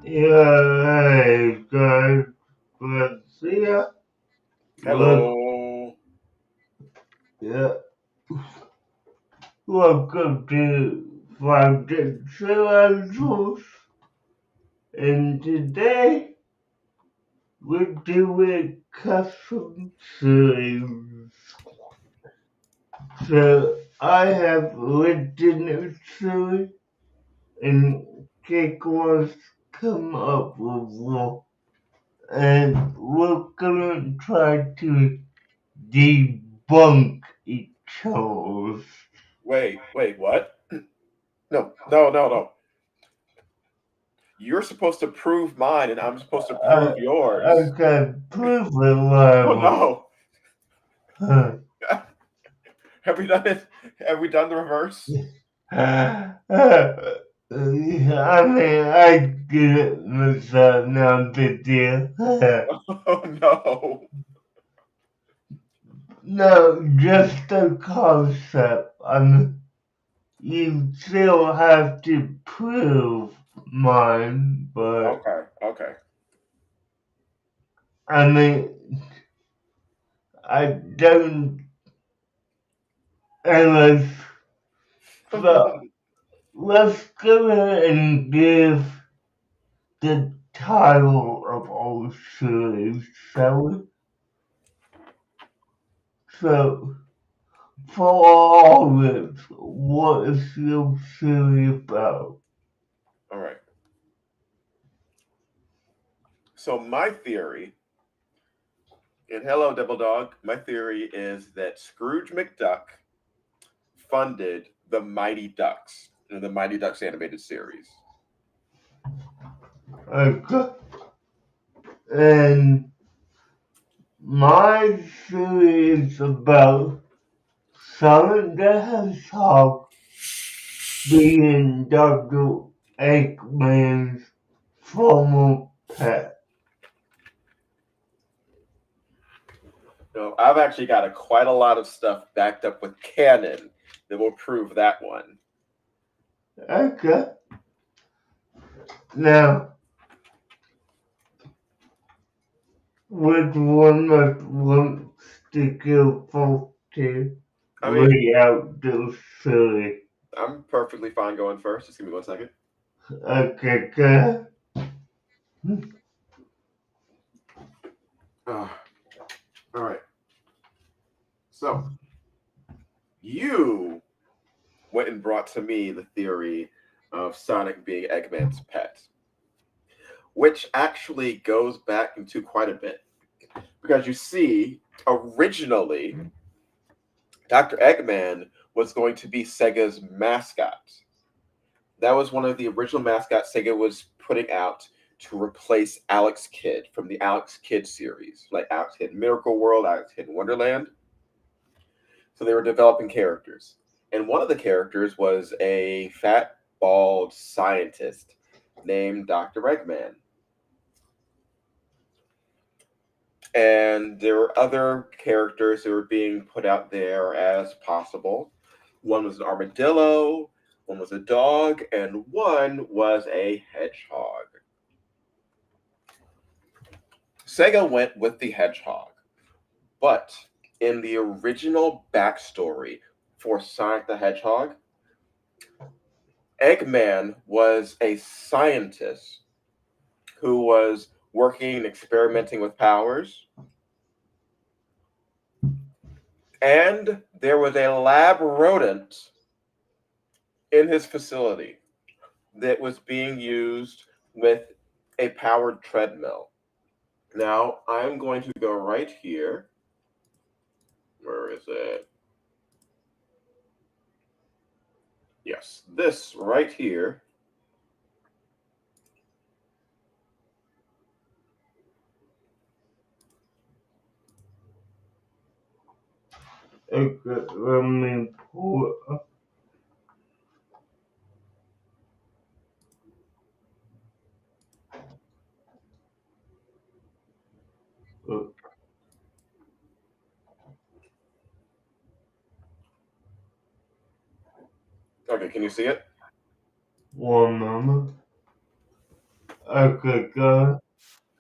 Yeah, hey guys, good to see ya. Hello. Yeah, welcome to Friday Theorizer, and today we're doing custom series. So I have written a series, and Kate wants to come up with one, and we're gonna try to debunk each other's. Wait, what? No. You're supposed to prove mine, and I'm supposed to I, prove I yours. can prove it Oh live. no! Huh. Have we done it? Have we done the reverse? I mean, I get it myself now, big deal. Oh no! No, just the concept. I mean, you still have to prove mine, but Okay. I mean, I don't. Anyways, so let's go ahead and give the title of our series, shall we? So, for all this, what is your series about? All right. So my theory, and hello, Double Dog. My theory is that Scrooge McDuck funded the Mighty Ducks in the Mighty Ducks animated series. Okay. And my series is about Sonic the Hedgehog being Dr. Eggman's former pet. So I've actually got quite a lot of stuff backed up with canon that will prove that one. Okay. Now, which one must want to go first to I mean, lay out the series? I'm perfectly fine going first. Just give me 1 second. Okay, good. All right. So you went and brought to me the theory of Sonic being Eggman's pet, which actually goes back into quite a bit. Because you see, originally, Dr. Eggman was going to be Sega's mascot. That was one of the original mascots Sega was putting out to replace Alex Kidd from the Alex Kidd series, like Alex Kidd Miracle World, Alex Kidd Wonderland. So they were developing characters. And one of the characters was a fat, bald scientist named Dr. Eggman. And there were other characters that were being put out there as possible. One was an armadillo, one was a dog, and one was a hedgehog. Sega went with the hedgehog, but in the original backstory for Sonic the Hedgehog, Eggman was a scientist who was working and experimenting with powers. And there was a lab rodent in his facility that was being used with a powered treadmill. Now, I'm going to go right here. Where is it? Yes, this right here Okay, let me pull it up. Okay, can you see it? One moment. Okay, go.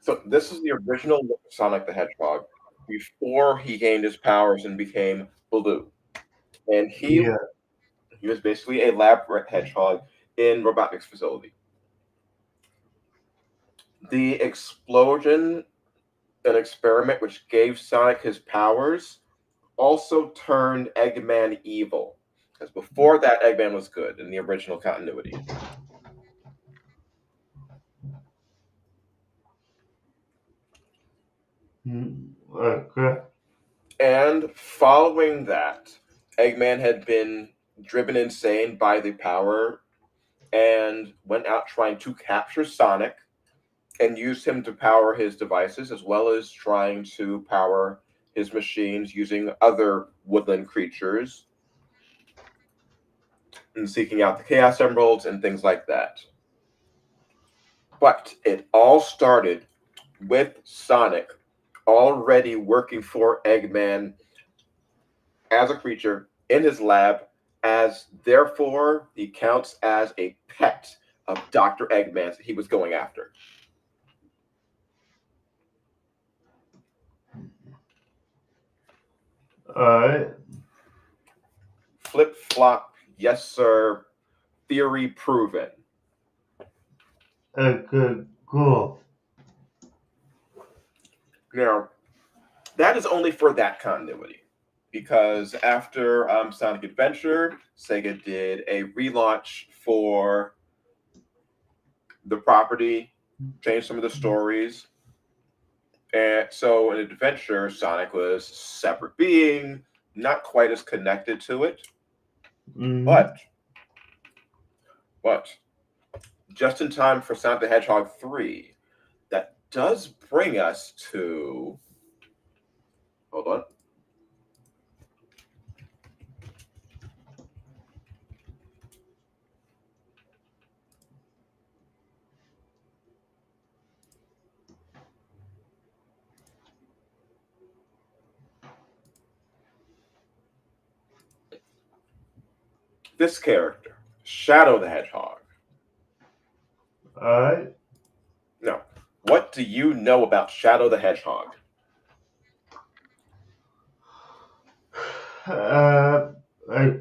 So this is the original look of Sonic the Hedgehog before he gained his powers and became blue. And Yeah. he was basically a lab hedgehog in Robotnik's facility. The explosion, an experiment which gave Sonic his powers, also turned Eggman evil. Because before that, Eggman was good in the original continuity. Okay. And following that, Eggman had been driven insane by the power and went out trying to capture Sonic and used him to power his devices as well as trying to power his machines using other woodland creatures and seeking out the Chaos Emeralds and things like that. But it all started with Sonic already working for Eggman as a creature in his lab, as therefore he counts as a pet of Dr. Eggman that he was going after. Alright. Flip flop, yes sir, theory proven. Okay, cool. Now, that is only for that continuity. Because after Sonic Adventure, Sega did a relaunch for the property, changed some of the stories. And so in Adventure, Sonic was a separate being, not quite as connected to it. Mm-hmm. But just in time for Sonic the Hedgehog 3, that does bring us to. Hold on. This character, Shadow the Hedgehog. Alright. Now, what do you know about Shadow the Hedgehog? Okay,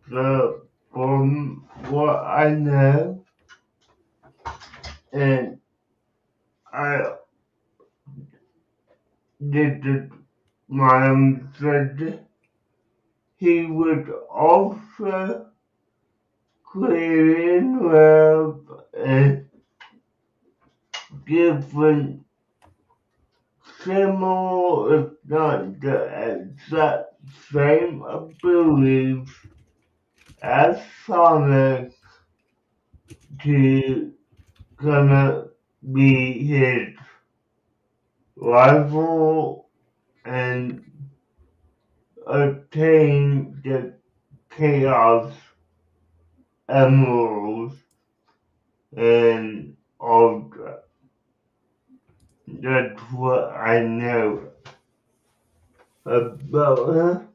so from what I know, and I did my research, he was also creating web and different similar, if not the exact same abilities as Sonic to gonna be his rival and attain the Chaos Emeralds and all that. That's what I know about her.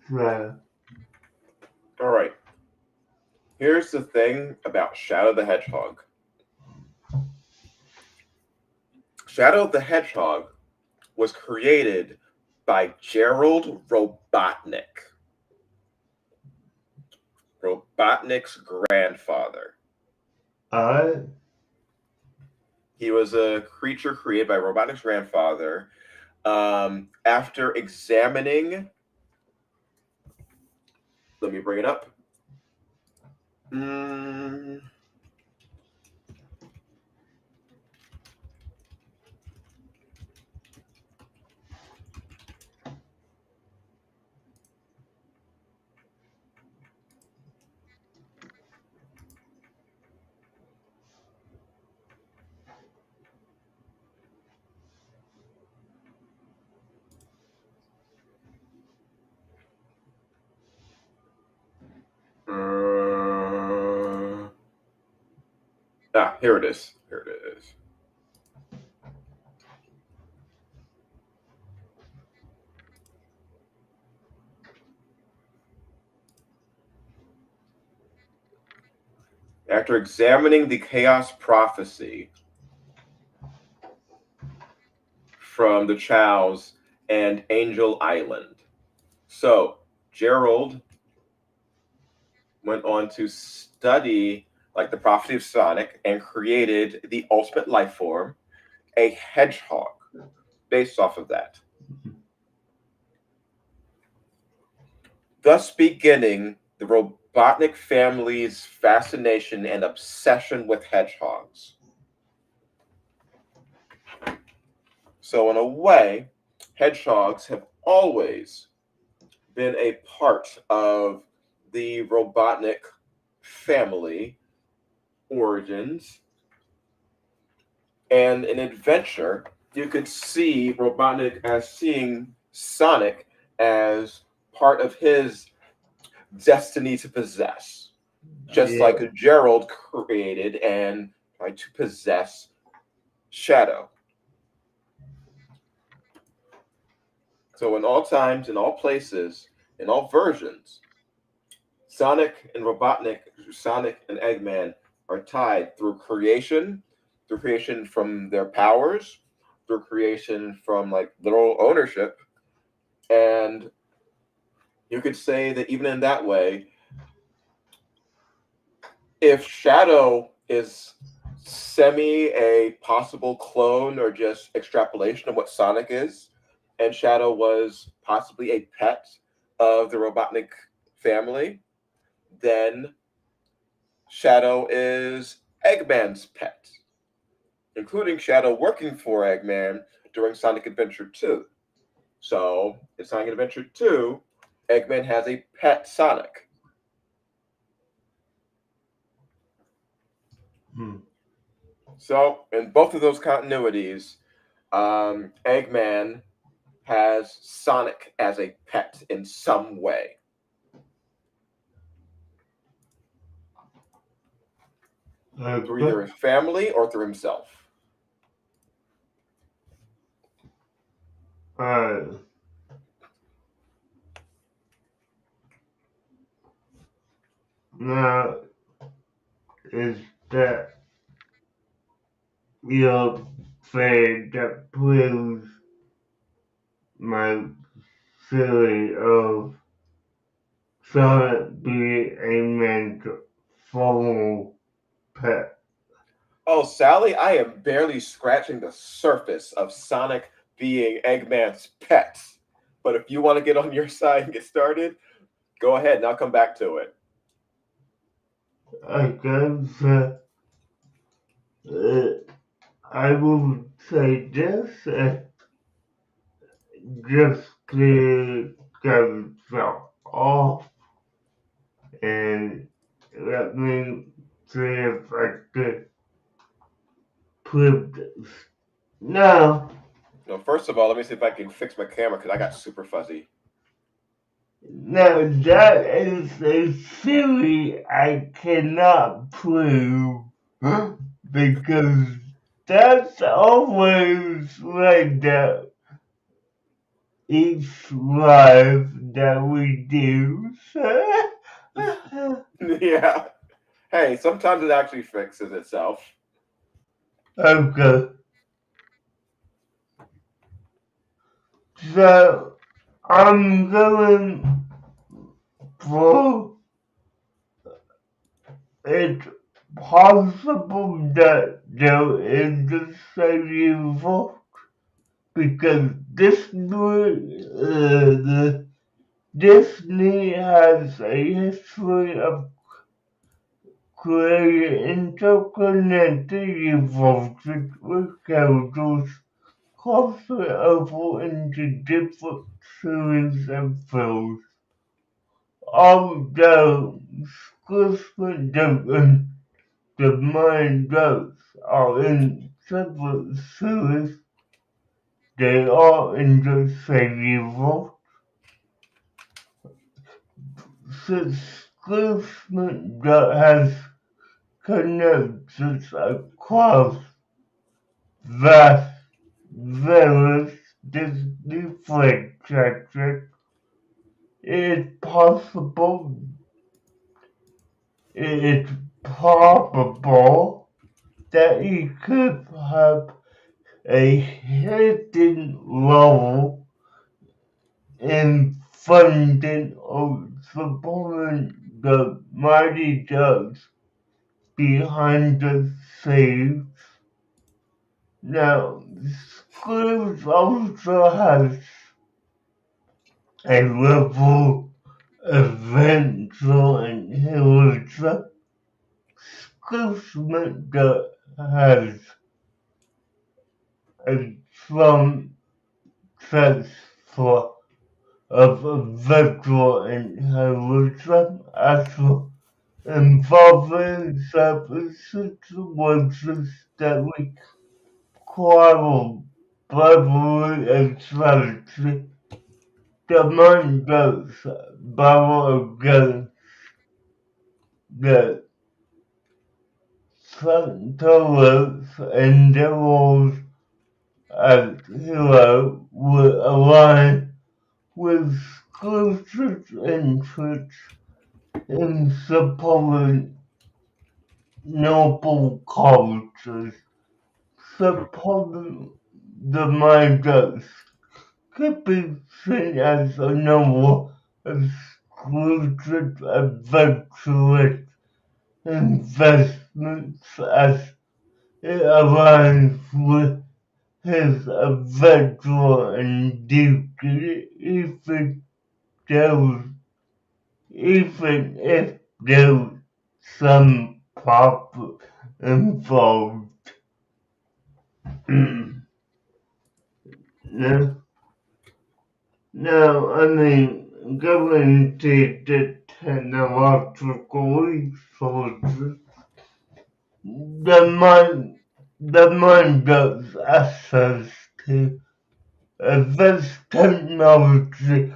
So, All right. Here's the thing about Shadow the Hedgehog. Shadow the Hedgehog was created by Gerald Robotnik, Robotnik's grandfather. I He was a creature created by Robotnik's grandfather after examining. Let me bring it up. Mm, Ah, here it is. Here it is. After examining the chaos prophecy from the Chows and Angel Island. So Gerald went on to study like the prophecy of Sonic and created the ultimate life form, a hedgehog, based off of that. Thus beginning the Robotnik family's fascination and obsession with hedgehogs. So in a way, hedgehogs have always been a part of the Robotnik family origins. And in Adventure, you could see Robotnik as seeing Sonic as part of his destiny to possess, just Yeah. like Gerald created and tried to possess Shadow. So in all times, in all places, in all versions, Sonic and Robotnik, Sonic and Eggman are tied through creation from their powers, through creation from like literal ownership. And you could say that even in that way, if Shadow is semi a possible clone or just extrapolation of what Sonic is, and Shadow was possibly a pet of the Robotnik family, then Shadow is Eggman's pet, including Shadow working for Eggman during Sonic Adventure 2. So, in Sonic Adventure 2, Eggman has a pet Sonic. Hmm. So, in both of those continuities, Eggman has Sonic as a pet in some way. Through either his family or through himself. Now, is that your thing that proves my theory of Sonic being a man's formal pet? Oh, Sally, I am barely scratching the surface of Sonic being Eggman's pet. But if you want to get on your side and get started, go ahead and I'll come back to it. I guess I will say this just to get off and let me see if I could prove this. No, No, first of all, let me see if I can fix my camera because I got super fuzzy. no, that is a theory I cannot prove because that's always like that each live that we do. Yeah. Hey, sometimes it actually fixes itself. Okay, so I'm going for it's possible that there is a study because Disney has a history of creating interconnected evolution with characters crossing over into different series and films. Although Christmas and the main jokes are in separate series, they are in the same universe. Since Christmas has connects us across vast, various different sectors. It is possible, it is probable that he could have a hidden role in funding or supporting the mighty ducks behind the scenes. Now, Scrooge also has a level eventual and heroism. Scrooge has a strong sense for of eventual and heroism as well, involving several situations that require bravery and strategy. The mind goes battle against the Centaurs and their roles as hero will align with Scrooge's interests in supporting noble causes. Supporting the Midas could be seen as a noble exclusive adventurous investments as it aligns with his adventure and duty, there, even if there's some profit involved. now, now, I mean, going to the technological resources, the mind does access to advanced technology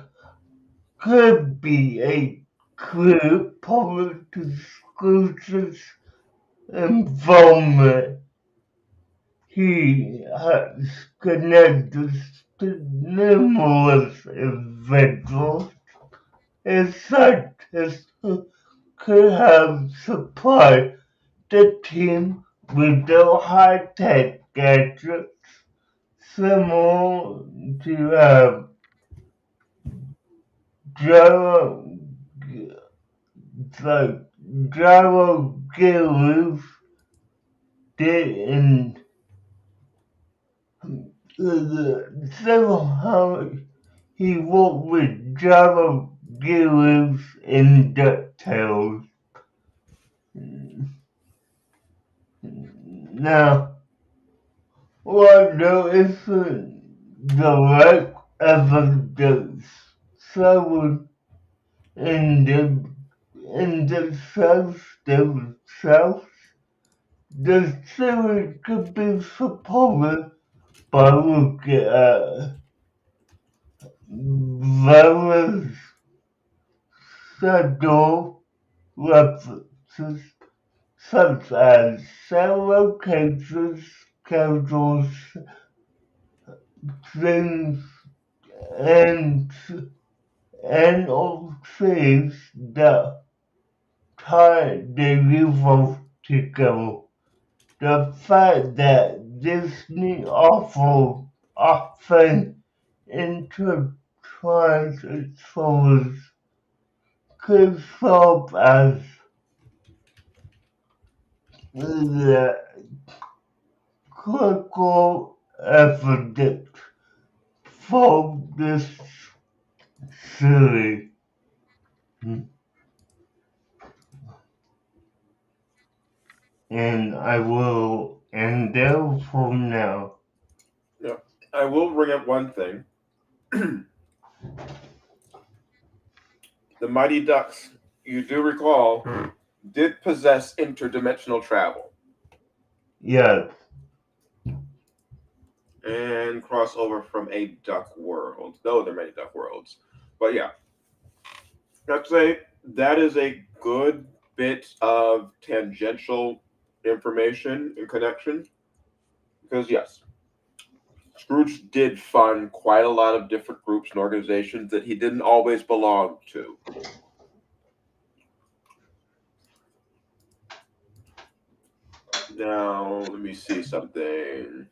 could be a clear public disclosures involvement. He has connected to numerous individuals and scientists who could have supplied the team with their high-tech gadgets similar to gyro, the gyro did in somehow he worked with gyro in DuckTales. Now, although it's direct evidence shown in the cells themselves, the theory could be supported by looking at various subtle references such as cell locations, schedules, things, and of things that tie the evil together. The fact that Disney often intertwines its stories could serve as the critical evidence for this theory. And I will end there for now. Yeah, I will bring up one thing. The Mighty Ducks, you do recall, did possess interdimensional travel Yes, and cross over from a duck world. Though there are many duck worlds. But yeah, I'd say that is a good bit of tangential information and connection. Because, yes, Scrooge did fund quite a lot of different groups and organizations that he didn't always belong to. Now, let me see something.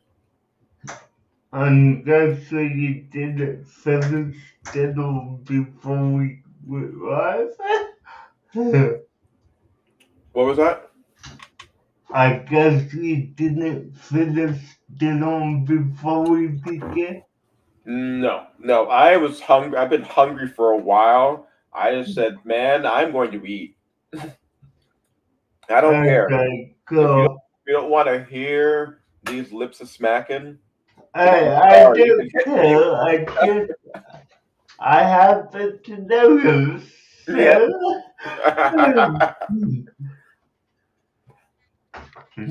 And that's why you didn't finish dinner before we went live. What was that? I guess we didn't finish dinner before we began. No. I was hungry. I've been hungry for a while. I just said, man, I'm going to eat. I don't care. Okay, If go. you don't want to hear these lips a smacking, then I'm I sorry. You don't can hit mute. care. I happen to notice. Yeah. So.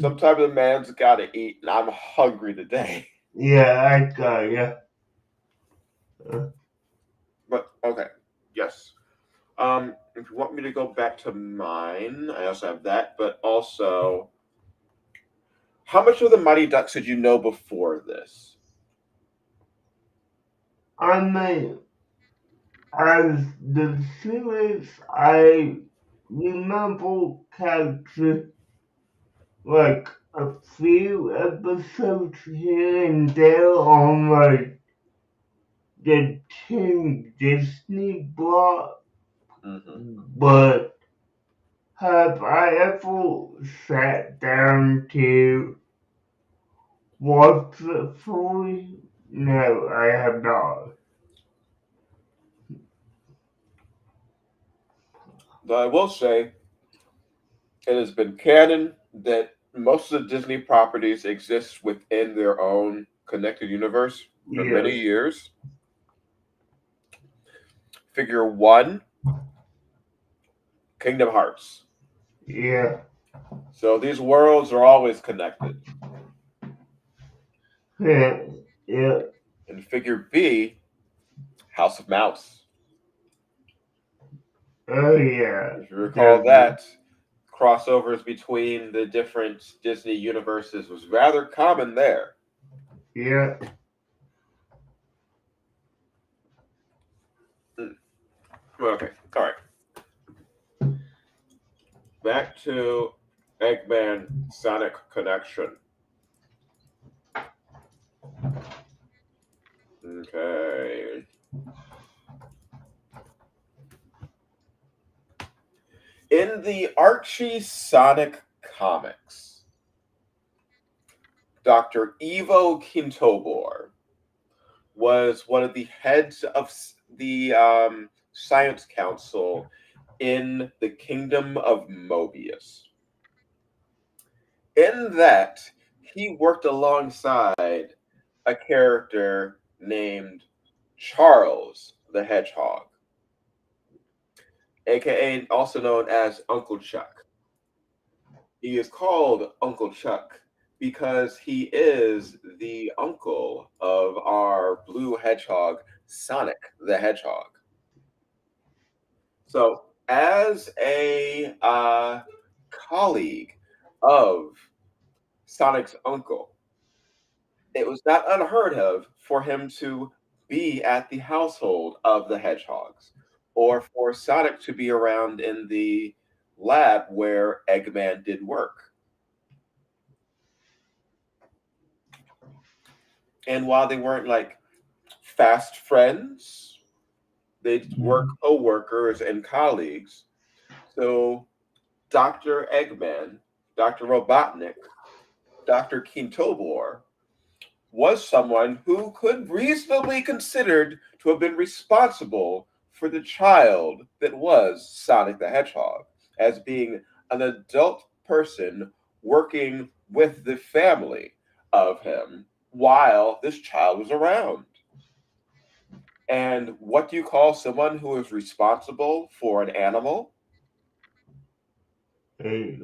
Sometimes a man's got to eat, and I'm hungry today. Yeah, I got ya. But okay, yes. If you want me to go back to mine, I also have that. But also, how much of the Mighty Ducks did you know before this? I mean, as the series, I remember catching like a few episodes here and there on like the Team Disney block, but have I ever sat down to watch it fully? No, I have not. Though I will say, it has been canon that most of the Disney properties exist within their own connected universe for Yeah, many years. Figure one, Kingdom Hearts. yeah, So these worlds are always connected. yeah. And figure B, House of Mouse. Oh yeah, If you recall definitely. that, crossovers between the different Disney universes was rather common there. Yeah. Okay, all right. Back to Eggman Sonic Connection. Okay. In the Archie Sonic comics, Dr. Ivo Kintobor was one of the heads of the Science Council in the Kingdom of Mobius. In that, he worked alongside a character named Charles the Hedgehog, aka also known as Uncle Chuck. He is called Uncle Chuck because he is the uncle of our blue hedgehog, Sonic the Hedgehog. So, as a colleague of Sonic's uncle, it was not unheard of for him to be at the household of the hedgehogs or for Sonic to be around in the lab where Eggman did work. And while they weren't like fast friends, they were co-workers and colleagues. So Dr. Eggman, Dr. Robotnik, Dr. Kintobor was someone who could reasonably considered to have been responsible for the child that was Sonic the Hedgehog, as being an adult person working with the family of him while this child was around. And what do you call someone who is responsible for an animal? Hey,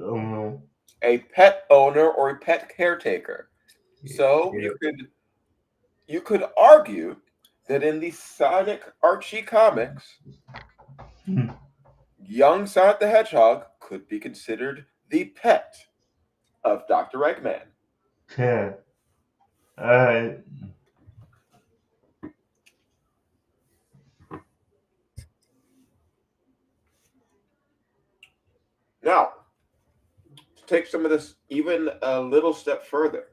A pet owner or a pet caretaker. So yeah. you could argue that in the Sonic Archie comics, young Sonic the Hedgehog could be considered the pet of Dr. Eggman. Yeah. Alright. Now, to take some of this even a little step further.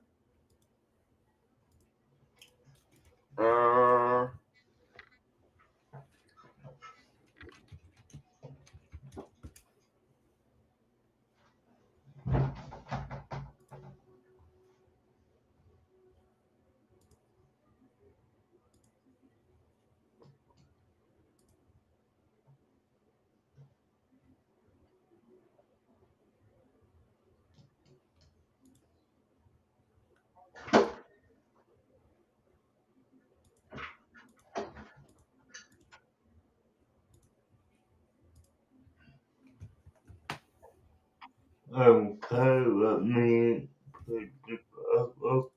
Okay, let me put this up real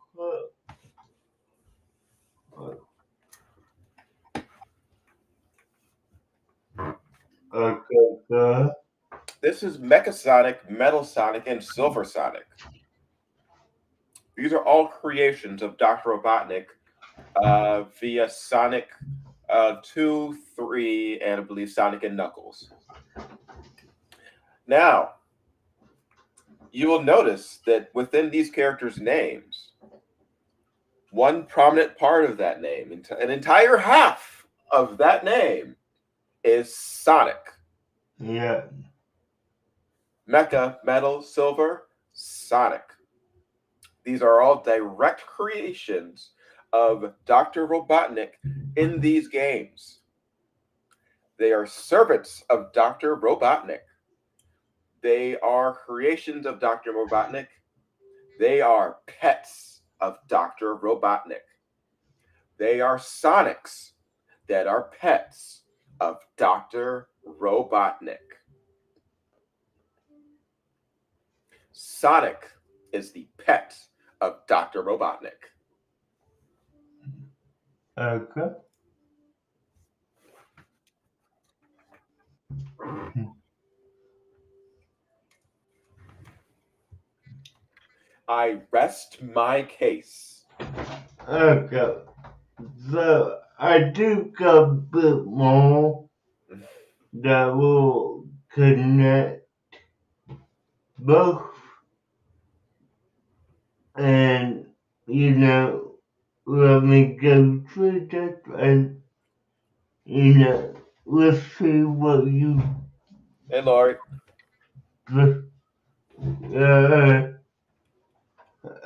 quick. Okay, good. This is Mecha Sonic, Metal Sonic, and Silver Sonic. These are all creations of Dr. Robotnik via Sonic 2, 3, and I believe Sonic and Knuckles. Now, you will notice that within these characters' names, one prominent part of that name, an entire half of that name, is Sonic. Yeah. Mecha, Metal, Silver, Sonic. These are all direct creations of Dr. Robotnik in these games. They are servants of Dr. Robotnik. They are creations of Dr. Robotnik. They are pets of Dr. Robotnik. They are Sonics that are pets of Dr. Robotnik. Sonic is the pet of Dr. Robotnik. Okay. I rest my case. Okay. So I think a bit more that will connect both, and let me go through that, and let's see what you Hey, Lori.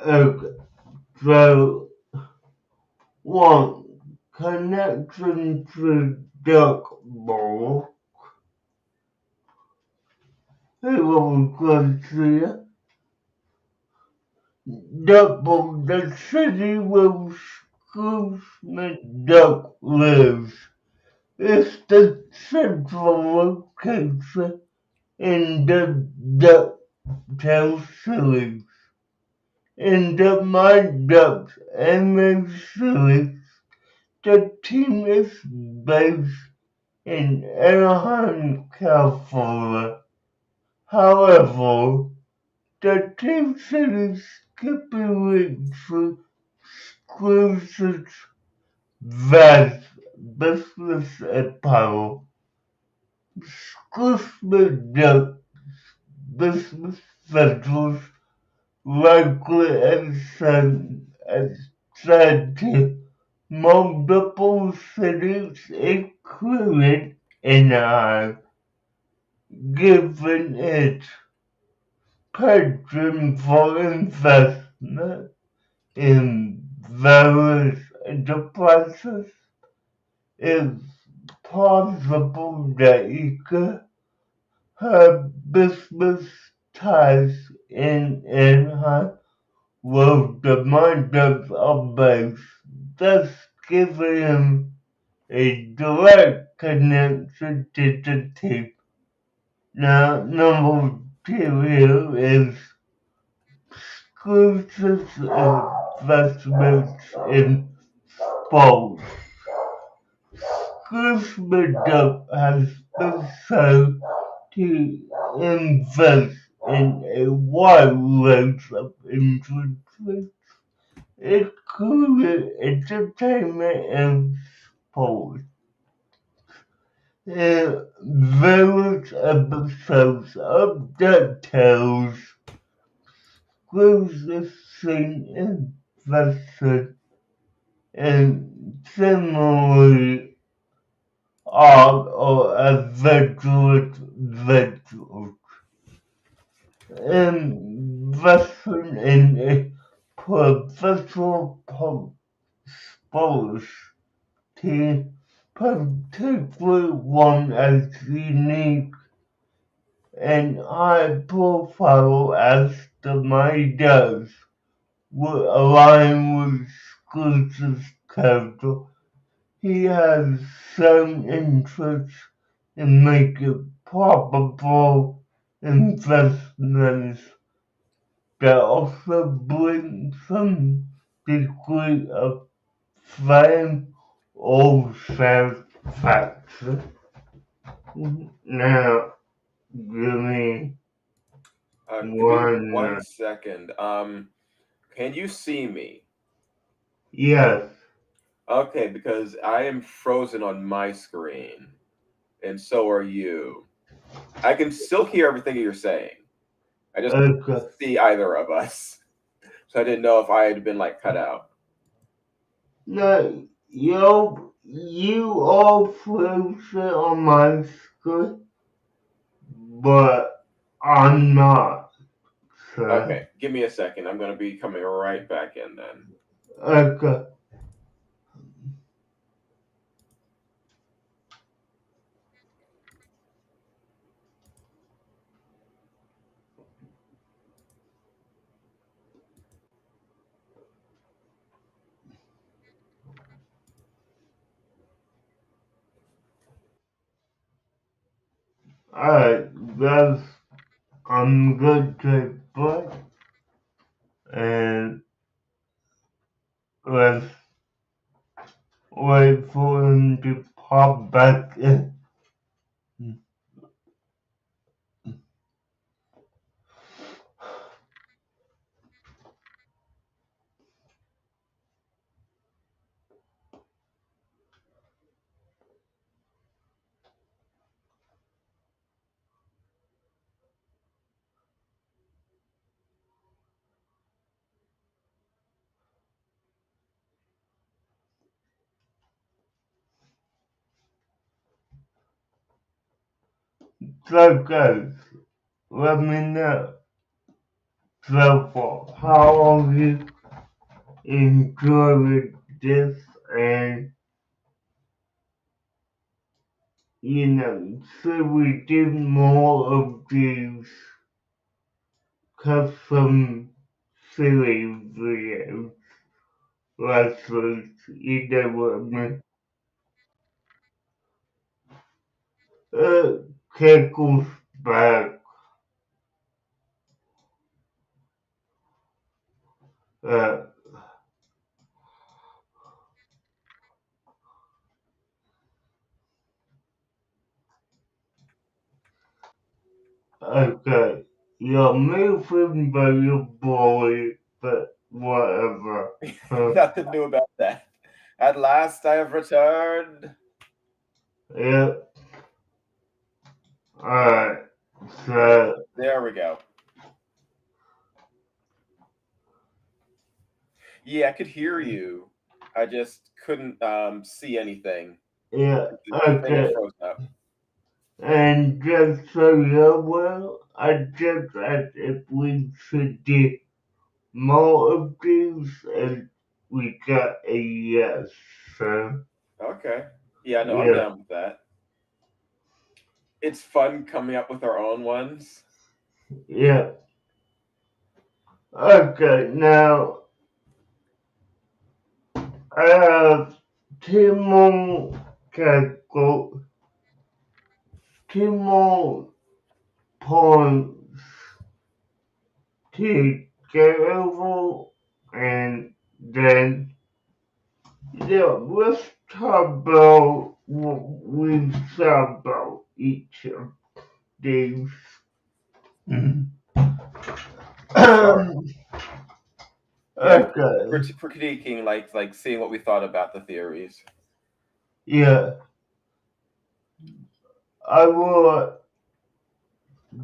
okay. So one connection to duck ball. Hey, what we going to see? Double the city where Scrooge Duck lives. It's the central location in the DuckTales series. In the My Ducks anime series, the team is based in Anaheim, California. However, the team series skipping weeks Scrooge's vast business empire. Scrooge McDuck's business ventures likely extend multiple cities, including Anaheim, given its passion for investment in various enterprises. It's plausible that he could have business ties in Anaheim where the miners are based, thus giving him a direct connection to the team. Now, number two here is Scrooge's investments in sports. Scrooge McDuck has been shown to invest in a wide range of interest rates, including entertainment and sports. In various episodes of DuckTales, Scrooge is seen invested in similarly odd or adventurous ventures. Investing in a professional sports team, particularly one as unique and high profile as the Mighty Ducks, would align with Scrooge's character. He has some interest in making probable investments that also bring some degree of fame or satisfaction. Now, give me Give me one. 1 second. Can you see me? Yes, Okay, because I am frozen on my screen, and so are you. I can still hear everything you're saying. I just okay. can't see either of us. So I didn't know if I had been like cut out. No, you all frozen on my screen, but I'm not, sir. Okay, give me a second. I'm gonna be coming right back in then. Okay. Alright, guys, I'm good to play, and let's wait for him to pop back in. So, guys, let me know so far how you enjoyed this, and should we do more of these custom series videos last week? What I mean? Cackle's back. Uh, okay. You're moving by your boy, but whatever. Nothing new about that. At last I have returned. Yeah. Alright. So, There we go. Yeah, I could hear you. I just couldn't see anything. yeah. The thing was Okay. frozen up. And just so you're aware, I just asked if we should do more of these, and we got a yes. So, Okay. Yeah, no, I'm yeah. down with that. It's fun coming up with our own ones. Yeah. Okay, now I have two more two more points to get over, and then, yeah, let's talk about what we saw about each of these. Sure. Yeah, Okay. critiquing, like seeing what we thought about the theories. Yeah, I will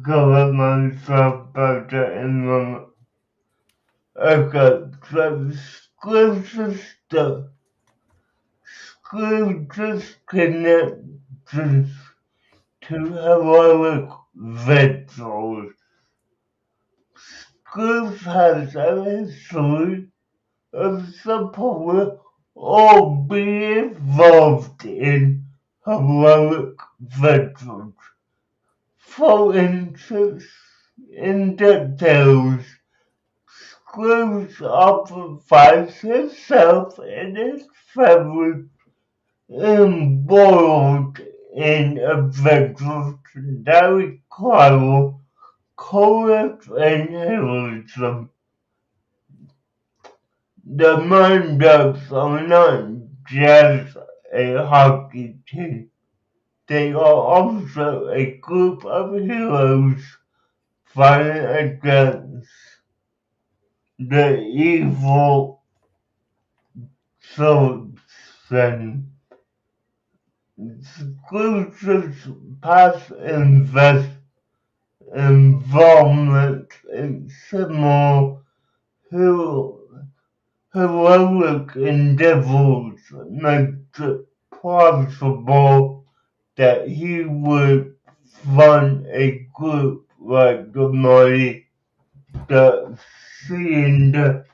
go at myself about that in a moment. Okay, so scriptures connections to heroic vessels. Scripts has a history of support or be involved in heroic vessels. For instance, in the tales, Scrooge often finds himself and his family embroiled in adventures that require courage and heroism. The Monducks are not just a hockey team, they are also a group of heroes fighting against the evil Sultan. Scrooge's past involvement in similar heroic endeavors makes it plausible that he would run a group like the Mighty Ducks, seeing the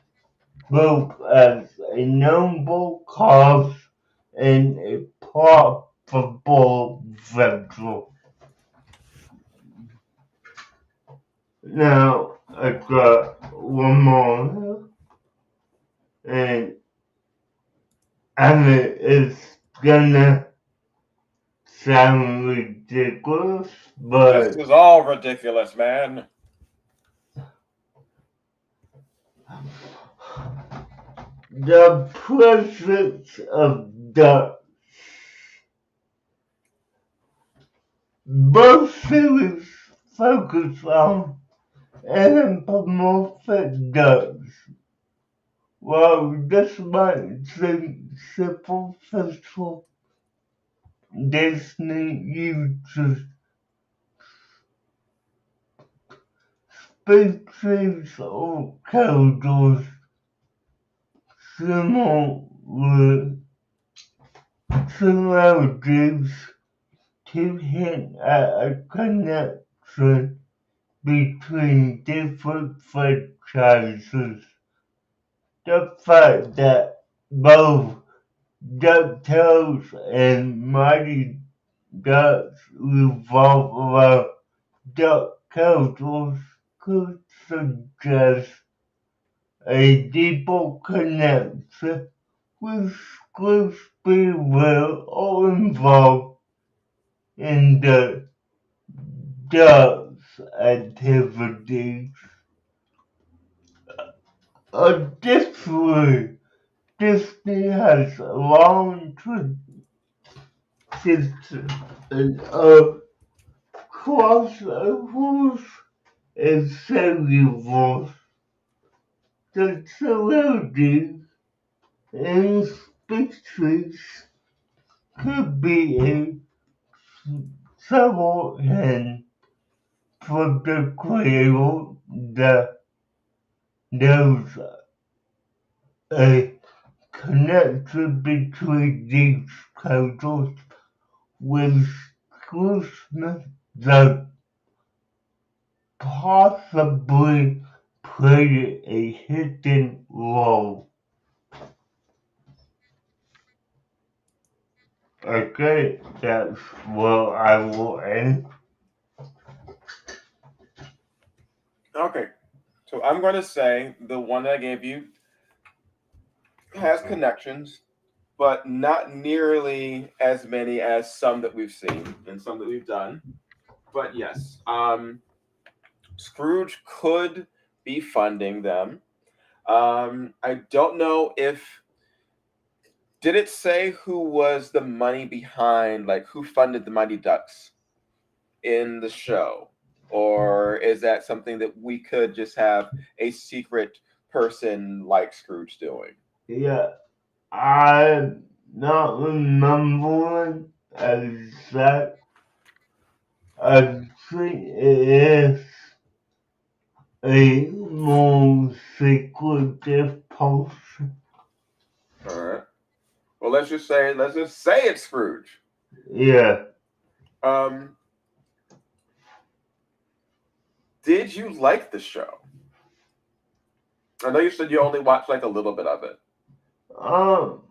group as a noble cause and a profitable venture. Now, I got one more here, and it's gonna sound ridiculous, This but is all ridiculous, man. the presence of ducks. Both series focus on anthropomorphic ducks. While this might seem superficial, Disney uses species or characters similar similarities to hint at a connection between different franchises. The fact that both DuckTales and Mighty Ducks revolve around duck characters could suggest a deeper connection with scripts being real or involved in the duck's activities. Additionally, Disney has a long tradition of crossovers and cellular. The celebrities and species could be a subtle hint from the creator that there's a connection between these characters with Christmas that possibly played a hidden role. Okay, that's where I will end. Okay, so I'm going to say the one that I gave you has connections, but not nearly as many as some that we've seen and some that we've done. But yes, Scrooge could be funding them. I don't know if did it say who was the money behind, like who funded the Mighty Ducks in the show? Or is that something that we could just have a secret person like Scrooge doing? Yeah, I'm not remembering exact. I think it is a more secretive person. All right. Well, let's just say it's Scrooge. Yeah. Um, did you like the show? I know you said you only watched like a little bit of it Um,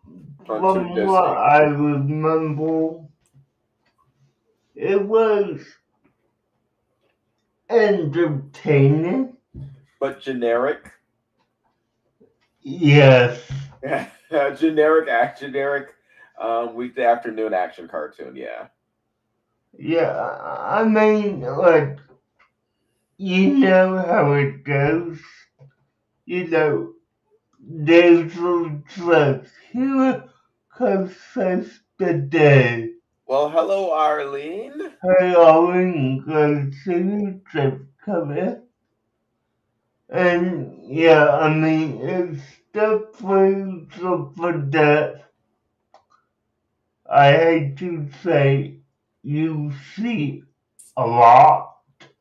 on two from what Disney, I remember, it was entertaining. but generic. Yes. generic weekday afternoon action cartoon. Yeah. Yeah, I mean, like, you know how it goes. You know, there's a dress. Here comes the day. Well, hello, Arlene. Hey, Owen, good to see you, Jeff, come in. And, yeah, I mean, it's definitely something that I hate to say you see a lot,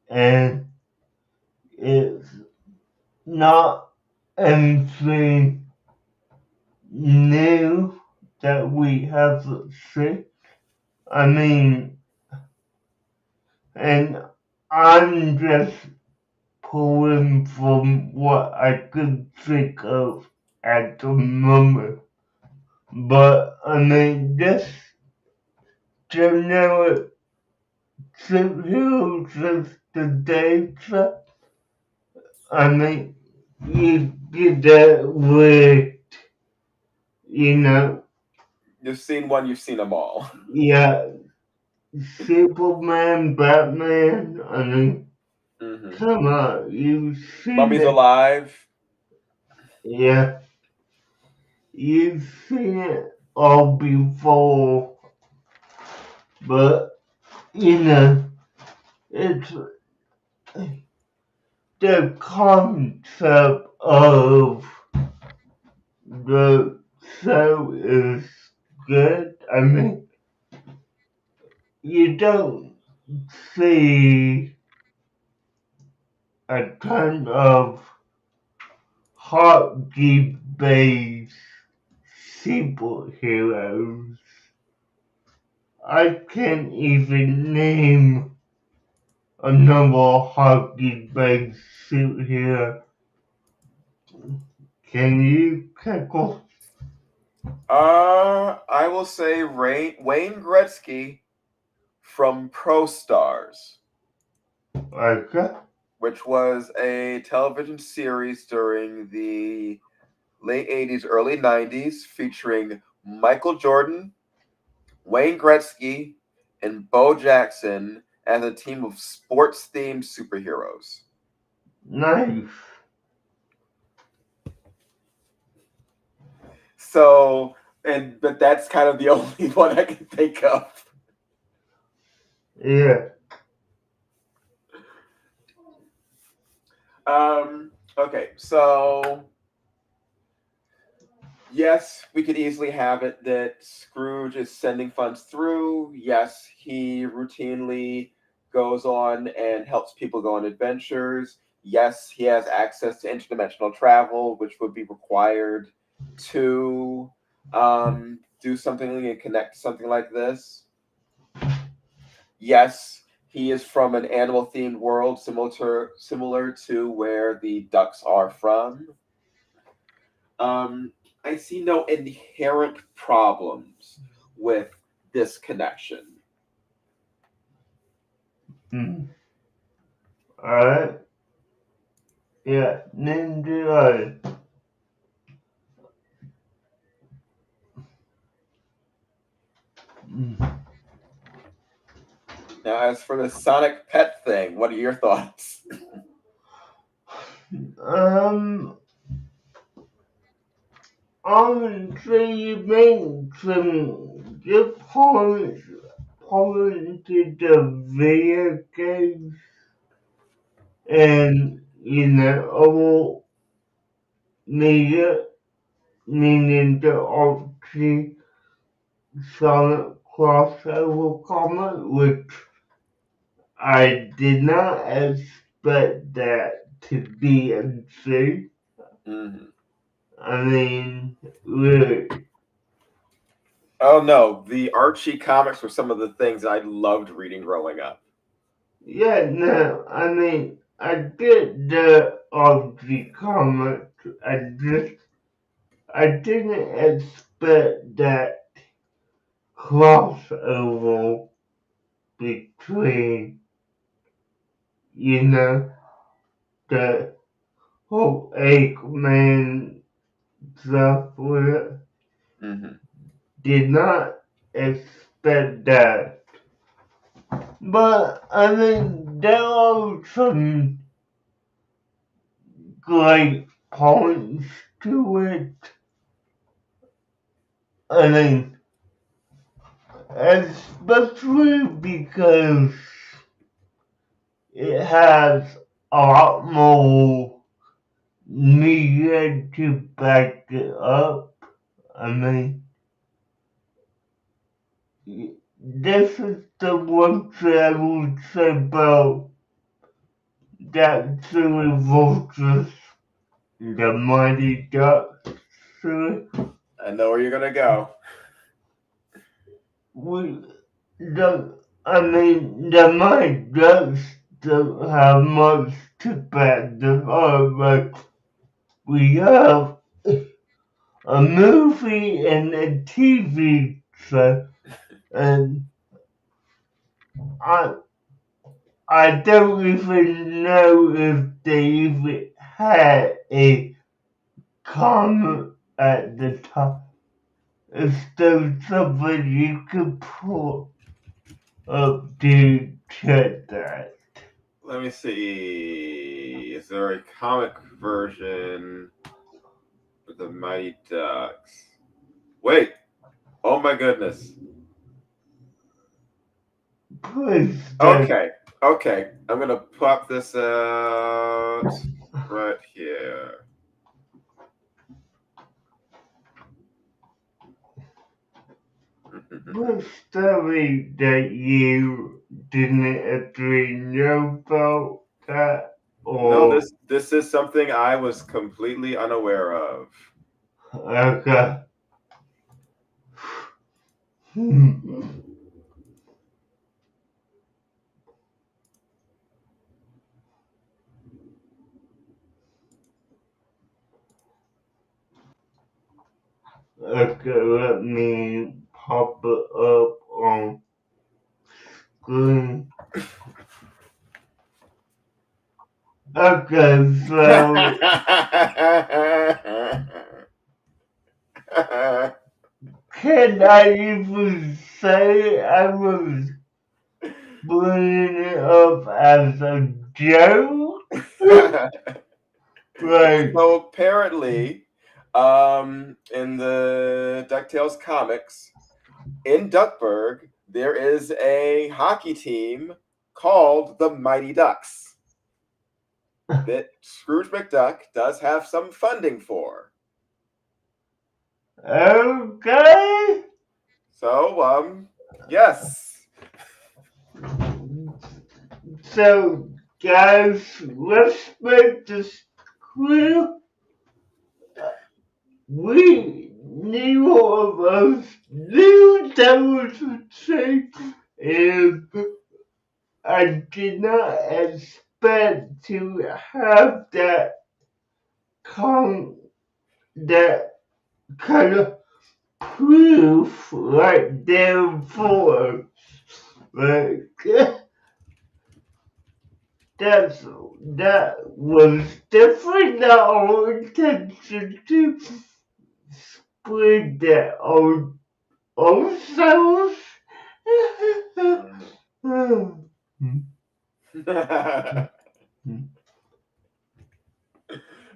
and it's not anything new that we haven't seen. I mean, and I'm just pulling from what I could think of at the moment. But I mean, this generic superhero just the data. I mean, you get that with, you know, You've seen one, you've seen them all. yeah, Superman, Batman. I mean, Mm-hmm. come on, you've seen Mummy's it. Alive. Yeah, you've seen it all before. But, you know, it's the concept of the show is good. I mean, you don't see a ton of hockey-based superheroes. I can't even name another hockey-based superhero. Can you, Keckle? I will say Wayne Gretzky from Pro Stars, Okay. which was a television series during the late 80s, early 90s, featuring Michael Jordan, Wayne Gretzky, and Bo Jackson as a team of sports themed superheroes. Nice. So, but that's kind of the only one I can think of. Yeah. Okay, so yes, we could easily have it that Scrooge is sending funds through. Yes, he routinely goes on and helps people go on adventures. Yes, he has access to interdimensional travel, which would be required to do something and connect to something like this. Yes, he is from an animal themed world similar to where the ducks are from. I see no inherent problems with this connection. Alright. Yeah. Ninja. Now, as for the Sonic pet thing, what are your thoughts? Honestly, you made some good points. fallen into the video games and, all media, meaning the option silent crossover comment, which I did not expect that to be untrue. Mm-hmm. I mean, really. Oh no, the Archie comics were some of the things I loved reading growing up. Yeah, no, I mean, I get the Archie comment. I didn't expect that crossover between, the whole Eggman stuff with it. Mm-hmm. Did not expect that. But, I mean, there are some great points to it. I mean, especially because it has a lot more media to back it up. I mean, this is the one thing I would say about that Theorizers, the Mighty Ducks series. I know where you're gonna go. The Mighty Ducks don't have much to back them up, but we have a movie and a TV show, and I I don't even know if they even had a comic at the time. Is there something you could pull up to check that? Let me see. Is there a comic version of the Mighty Ducks? Wait. Oh my goodness. Please don't. Okay. Okay. I'm gonna pop this out right here. What story that you didn't actually know about that? No, Or, this is something I was completely unaware of. okay. Okay, let me pop it up on screen. Okay, so can I even say I was bringing it up as a joke? Like, So apparently, in the DuckTales comics, in Duckburg, there is a hockey team called the Mighty Ducks that Scrooge McDuck does have some funding for. okay. So, yes. So, guys, let's make this clear. We, neither of us, knew that was a trick, and I did not expect to have con- that kind of proof right there for us. Like, that was definitely not our intention to spread that on ourselves.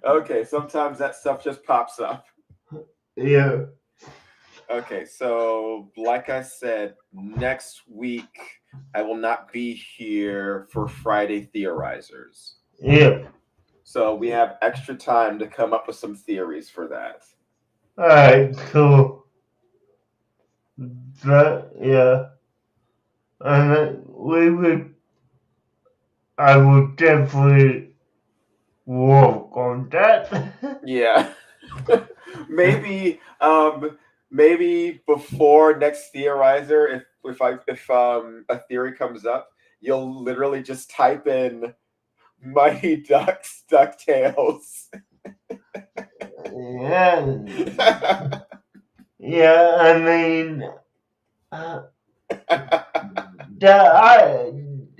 Okay, sometimes that stuff just pops up. Yeah. Okay, so like I said, next week I will not be here for Friday Theorizers. Yeah. So we have extra time to come up with some theories for that. Alright, cool. Yeah. And I will definitely work on that. Yeah. maybe maybe before next Theorizer, if a theory comes up, you'll literally just type in Mighty Ducks DuckTales. Yeah. Yeah, I mean, uh,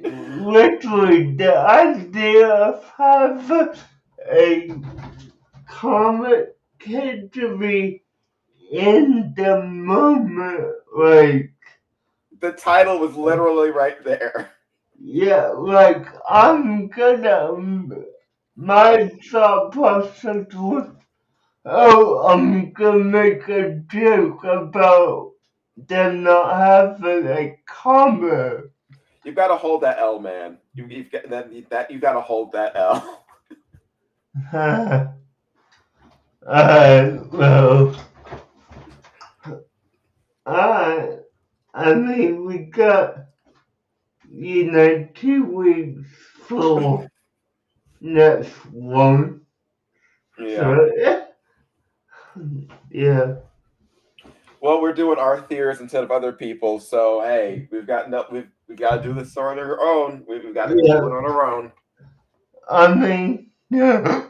literally the idea of having a comic kid to be in the moment, like, The title was literally right there. yeah, like, my thought process was, oh, I'm gonna make a joke about them not having a comic. You've got to hold that L, man. You've got that. You got to hold that L. Well, I mean, we got, 2 weeks for next one. Yeah. So, yeah. Well, we're doing our theories instead of other people's, so hey, we got to do this on our own. We've got to do Yeah. it on our own. I mean, yeah.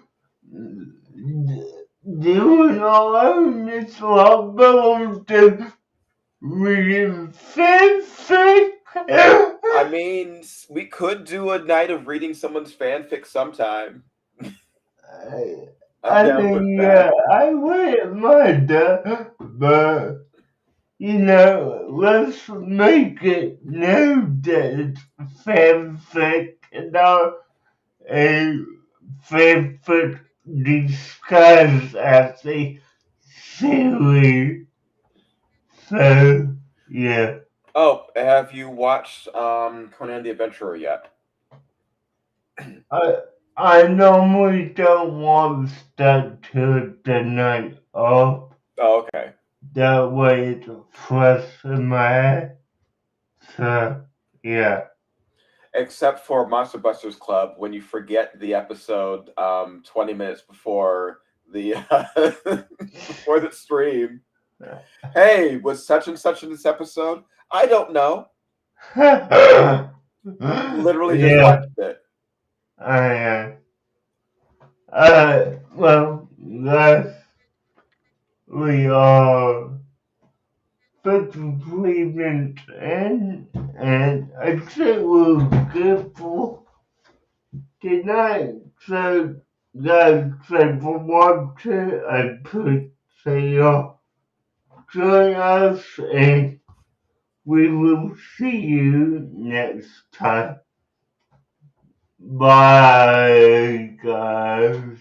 Doing our own is not going to read fanfic. I mean, we could do a night of reading someone's fanfic sometime. I'm I down with mean, yeah, that. I wouldn't mind that, but, let's make it known that it's fanfic and not a fanfic disguised as a theory. So, yeah. Oh, have you watched Conan the Adventurer yet? I normally don't want that till the night of. Oh, okay. That way it's fresh in my head. So, yeah. Except for Monster Busters Club, when you forget the episode 20 minutes before the before the stream. Hey, was such and such in this episode? I don't know. Literally just Yeah, watched it. I well, guys, we are agreement and I think we're good for tonight. So, guys, thanks for watching. I appreciate you join us and we will see you next time. Bye, guys.